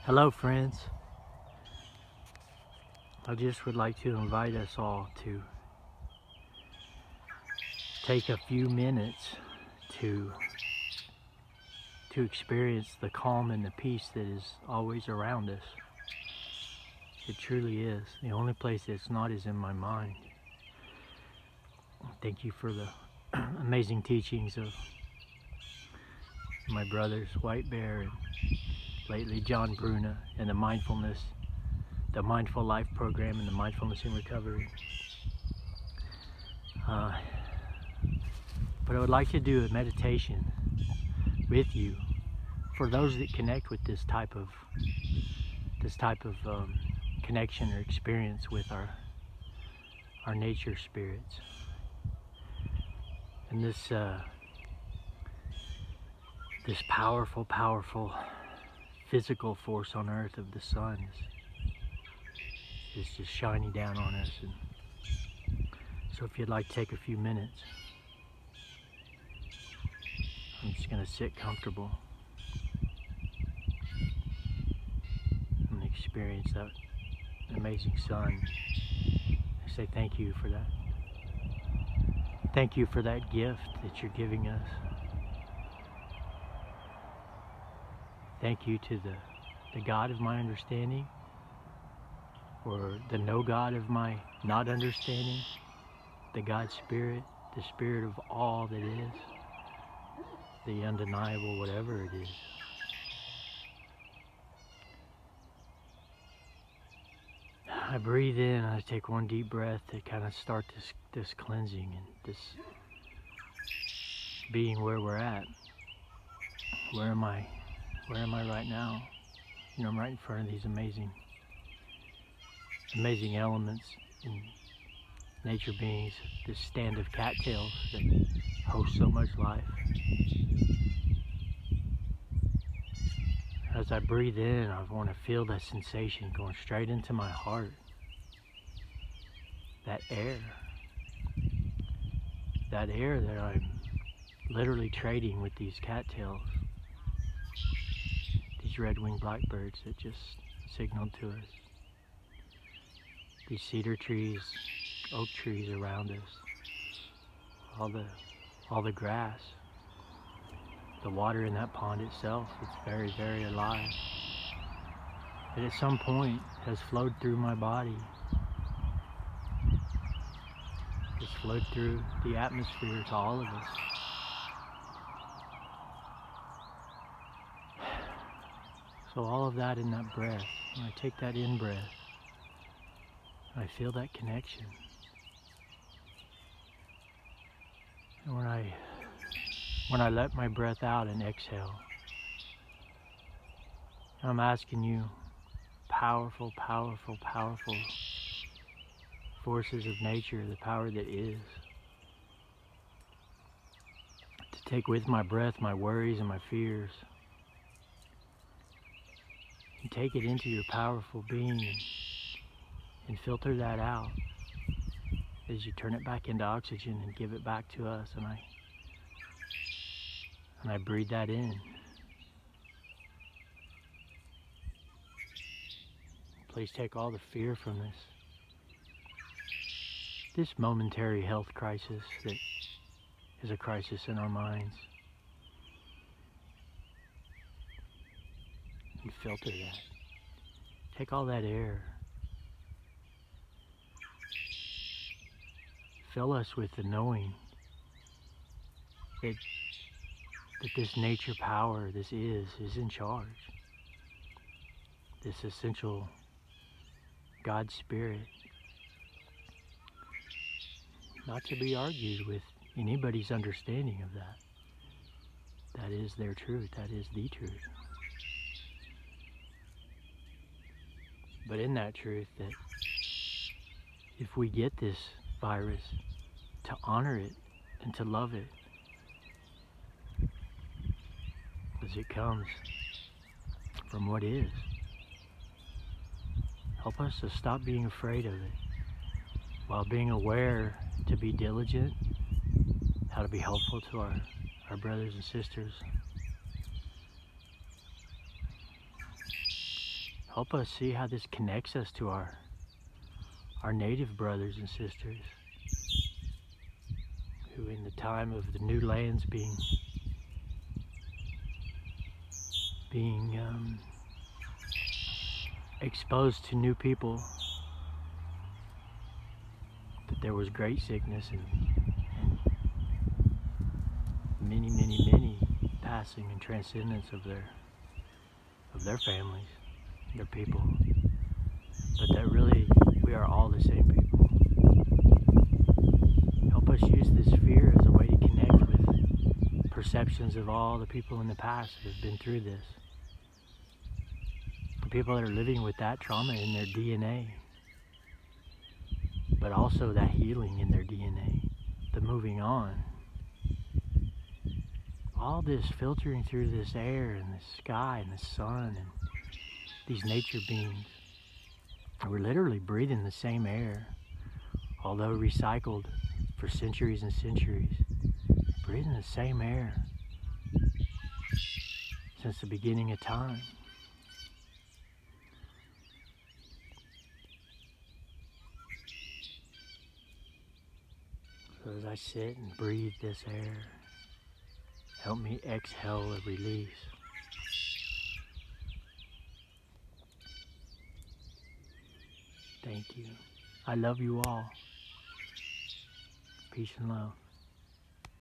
Hello friends, I just would like to invite us all to take a few minutes to experience the calm and the peace that is always around us. It truly is. The only place it's not is in my mind. Thank you for the amazing teachings of my brothers White Bear and lately John Bruna, and the Mindful Life program and the Mindfulness in Recovery. But I would like to do a meditation with you for those that connect with this type of connection or experience with our nature spirits. And this powerful physical force on earth of the sun is just shining down on us. And so if you'd like to take a few minutes, I'm just going to sit comfortable and experience that amazing sun. I say thank you for that. Thank you for that gift that you're giving us. Thank you to the God of my understanding, or the no God of my not understanding, the God Spirit, the Spirit of all that is, the undeniable whatever it is. I breathe in, I take one deep breath to kind of start this cleansing and this being where we're at. Where am I right now? You know, I'm right in front of these amazing elements and nature beings, this stand of cattails that host so much life. As I breathe in, I want to feel that sensation going straight into my heart. That air that I'm literally trading with these cattails, these red-winged blackbirds that just signaled to us. These cedar trees, oak trees around us, all the grass, the water in that pond itself, it's very, very alive. It at some point has flowed through my body. It's flowed through the atmosphere to all of us. So all of that in that breath, when I take that in breath, I feel that connection. And when I let my breath out and exhale, I'm asking you, powerful forces of nature, the power that is, to take with my breath my worries and my fears, and take it into your powerful being and filter that out as you turn it back into oxygen and give it back to us. And I breathe that in. Please take all the fear from this momentary health crisis that is a crisis in our minds, and filter that. Take all that air. Fill us with the knowing that this nature power, this is in charge. This essential God Spirit, not to be argued with anybody's understanding of that. That is their truth. That is the truth. But in that truth, that if we get this virus, to honor it and to love it as it comes from what is. Help us to stop being afraid of it, while being aware to be diligent, how to be helpful to our brothers and sisters. help us see how this connects us to our native brothers and sisters who, in the time of the new lands being exposed to new people, that there was great sickness and many passing and transcendence of their families, their people, but that really we are all the same people. Help us use this fear as a way to connect with perceptions of all the people in the past who have been through this. The people that are living with that trauma in their DNA, but also that healing in their DNA, the moving on. All this filtering through this air and the sky and the sun and these nature beings. We're literally breathing the same air, although recycled for centuries and centuries. Breathing the same air since the beginning of time. So as I sit and breathe this air, help me exhale a release. Thank you. I love you all. Peace and love.